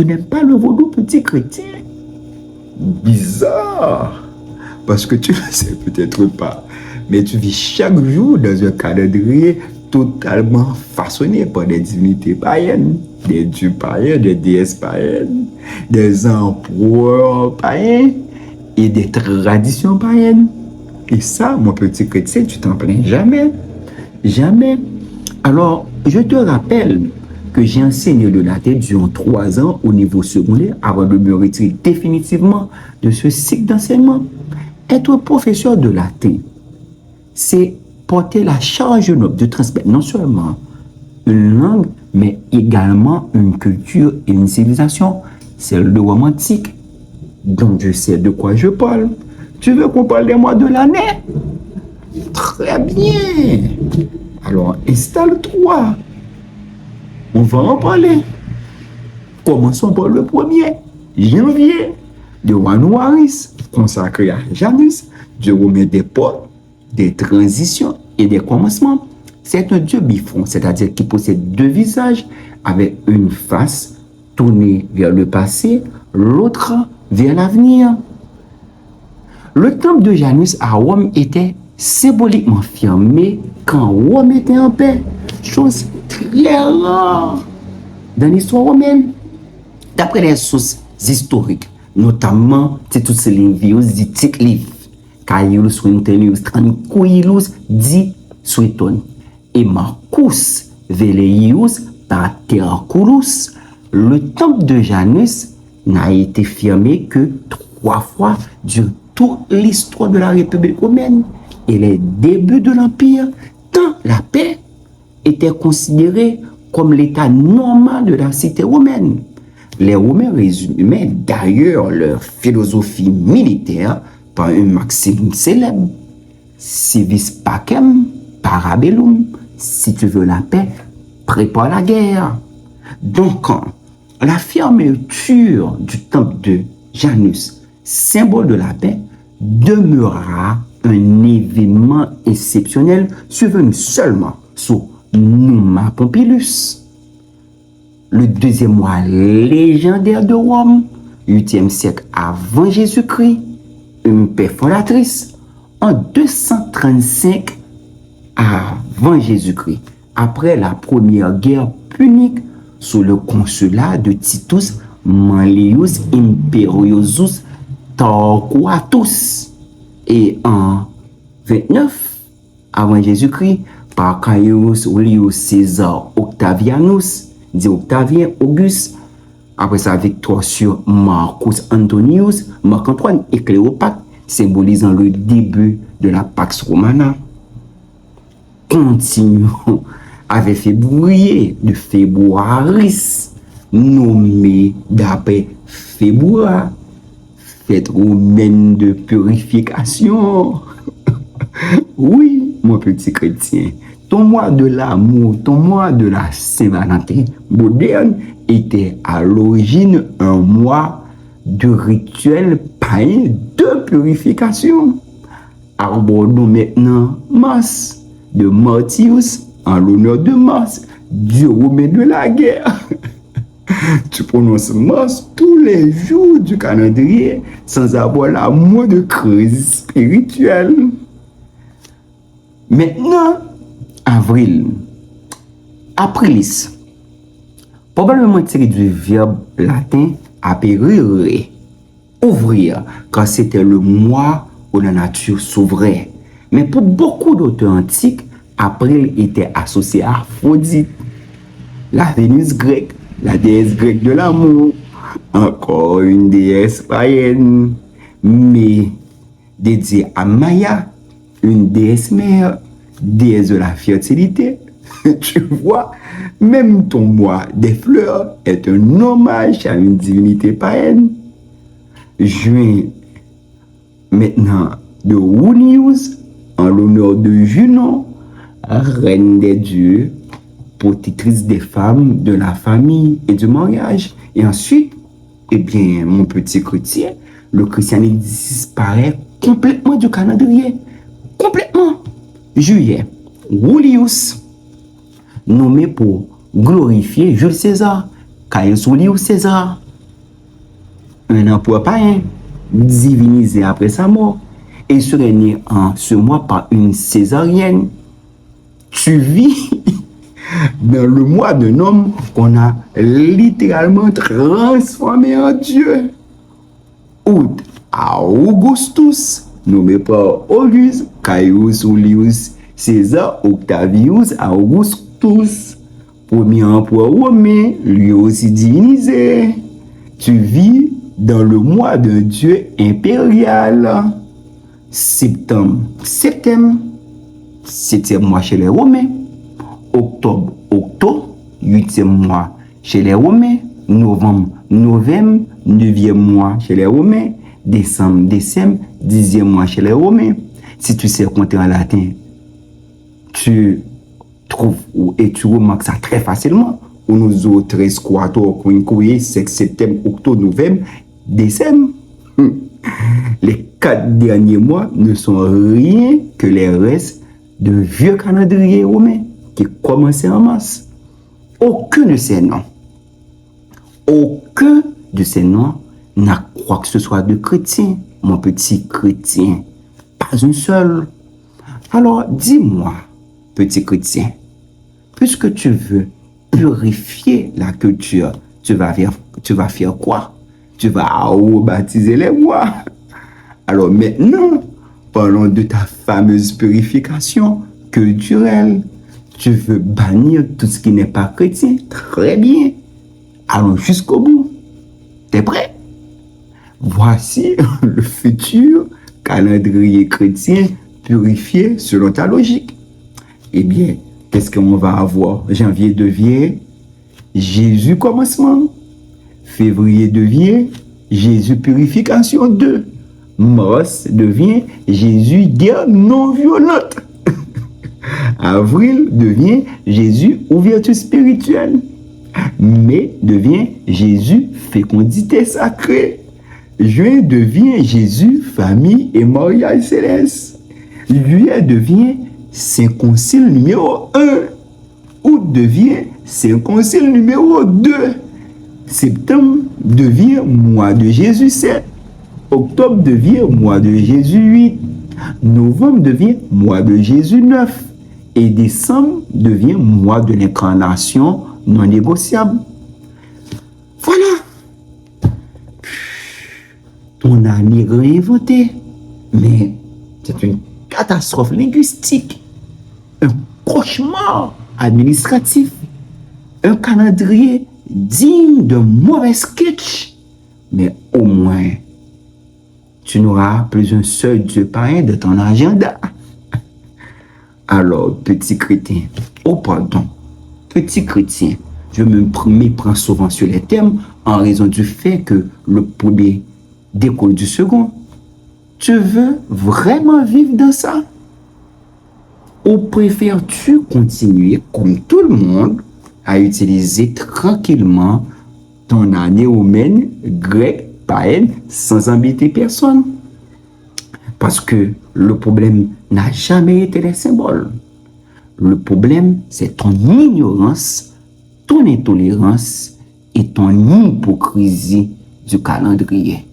Tu n'aimes pas le vaudou, petit chrétien? Bizarre. Parce que tu ne le sais peut-être pas. Mais tu vis chaque jour dans un calendrier totalement façonné par des divinités païennes, des dieux païens, des déesses païennes, des empereurs païens et des traditions païennes. Et ça, mon petit chrétien, tu t'en plains jamais. Jamais. Alors, je te rappelle que j'ai enseigné le latin durant 3 ans au niveau secondaire avant de me retirer définitivement de ce cycle d'enseignement. Être professeur de latin, c'est porter la charge noble de transmettre non seulement une langue, mais également une culture et une civilisation, celle de romantique. Donc je sais de quoi je parle. Tu veux qu'on parle des mois de l'année? Très bien. Alors installe-toi. On va en parler. Commençons par le 1er janvier, de Januaris, consacré à Janus, Dieu remet des portes, des transitions et des commencements. C'est un Dieu bifront, c'est-à-dire qui possède 2 visages avec une face tournée vers le passé, l'autre vers l'avenir. Le temple de Janus à Rome était symboliquement fermé quand Rome était en paix, chose très rare dans l'histoire romaine. D'après les sources historiques, notamment Titus Livius dit Tite-Live, Caius Quintilius Tranquillus dit Sueton et Marcus Velleius Paterculus, le temple de Janus n'a été fermé que 3 fois durant toute l'histoire de la République romaine et les débuts de l'Empire, tant la paix était considérée comme l'état normal de la cité romaine. Les Romains résumaient d'ailleurs leur philosophie militaire par une maxime célèbre: civis pacem, parabellum. Si tu veux la paix, prépare la guerre. Donc, la fermeture du temple de Janus, symbole de la paix, demeurera un événement exceptionnel survenu seulement sous Numa Pompilus. Le 2e mois légendaire de Rome, 8e siècle avant Jésus-Christ, une paix fondatrice en 235 avant Jésus-Christ, après la première guerre punique sous le consulat de Titus Manlius Imperiosus Torquatus, et en 29 avant Jésus-Christ par Caius Julius Caesar Octavianus, dit Octavien Auguste, après sa victoire sur Marcus Antonius, Marc-Antoine et Cléopâtre, symbolisant le début de la Pax Romana. Continuons avec février de Februaris, nommé d'après Februar, fête romaine de purification. Oui, mon petit chrétien, ton mois de l'amour, ton mois de la Saint-Valentin moderne était à l'origine un mois de rituel païen de purification. Abordons maintenant Mars de Martius en l'honneur de Mars, dieu romain de la guerre. Tu prononces Mars tous les jours du calendrier sans avoir la moindre crise spirituelle. Maintenant, avril. Aprilis. Probablement tiré du verbe latin aperire, ouvrir, car c'était le mois où la nature s'ouvrait. Mais pour beaucoup d'auteurs antiques, April était associé à Aphrodite, la Vénus grecque, la déesse grecque de l'amour, encore une déesse païenne, mais dédiée à Maya, une déesse mère, déesse de la fertilité. Tu vois, même ton mois des fleurs est un hommage à une divinité païenne. Juin, maintenant, de Junius, en l'honneur de Junon, reine des dieux, protectrice des femmes, de la famille et du mariage. Et ensuite, eh bien, mon petit chrétien, le christianisme disparaît complètement du calendrier. Complètement. Juillet, Julius, nommé pour glorifier Jules César, Caius Julius César, un empereur païen, divinisé après sa mort, et serait né en ce mois par une césarienne. Tu vis dans le mois d'un homme qu'on a littéralement transformé en Dieu. Août Augustus, nommé par Auguste, Caius Julius César, Octavius Augustus, premier empereur romain, lui aussi divinisé. Tu vis dans le mois d'un Dieu impérial. Septembre, septième mois chez les Romains. Octobre, huitième mois chez les Romains. Novembre, neuvième mois chez les Romains. Décembre, dixième mois chez les Romains. Si tu sais compter en latin, tu trouves et tu remarques ça très facilement. Ou nous autres 13, 14, 15, 5, septembre, octobre, novembre, décembre. Les 4 derniers mois ne sont rien que les restes de vieux calendrier romain qui commençaient en masse. Aucun de ces noms n'a quoi que ce soit de chrétien, mon petit chrétien. Pas un seul. Alors, dis-moi, petit chrétien, puisque tu veux purifier la culture, tu vas faire quoi? Tu vas baptiser les mois. Alors maintenant, parlons de ta fameuse purification culturelle. Tu veux bannir tout ce qui n'est pas chrétien? Très bien. Allons jusqu'au bout. T'es prêt? Voici le futur calendrier chrétien purifié selon ta logique. Eh bien, qu'est-ce qu'on va avoir? Janvier devient Jésus commencement. Février devient Jésus purification 2. Mars devient Jésus guerre non violente. Avril devient Jésus ouverture spirituelle. Mai devient Jésus fécondité sacrée. Juin devient Jésus famille et mariage céleste. Juillet devient Saint Concile numéro 1. Août devient Saint Concile numéro 2. Septembre devient mois de Jésus 7. Octobre devient mois de Jésus 8. Novembre devient mois de Jésus 9. Et décembre devient mois de l'incarnation non négociable. Voilà. Ton année réinventée. Mais c'est une catastrophe linguistique. Un cauchemar administratif. Un calendrier digne d'un mauvais sketch. Mais au moins, tu n'auras plus un seul Dieu païen de ton agenda. Alors, petit chrétien, oh pardon, petit chrétien, je me méprends souvent sur les termes en raison du fait que le premier découle du second. Tu veux vraiment vivre dans ça? Ou préfères-tu continuer comme tout le monde à utiliser tranquillement ton année romaine, grecque, païenne, sans embêter personne? Parce que le problème n'a jamais été les symboles. Le problème, c'est ton ignorance, ton intolérance et ton hypocrisie du calendrier.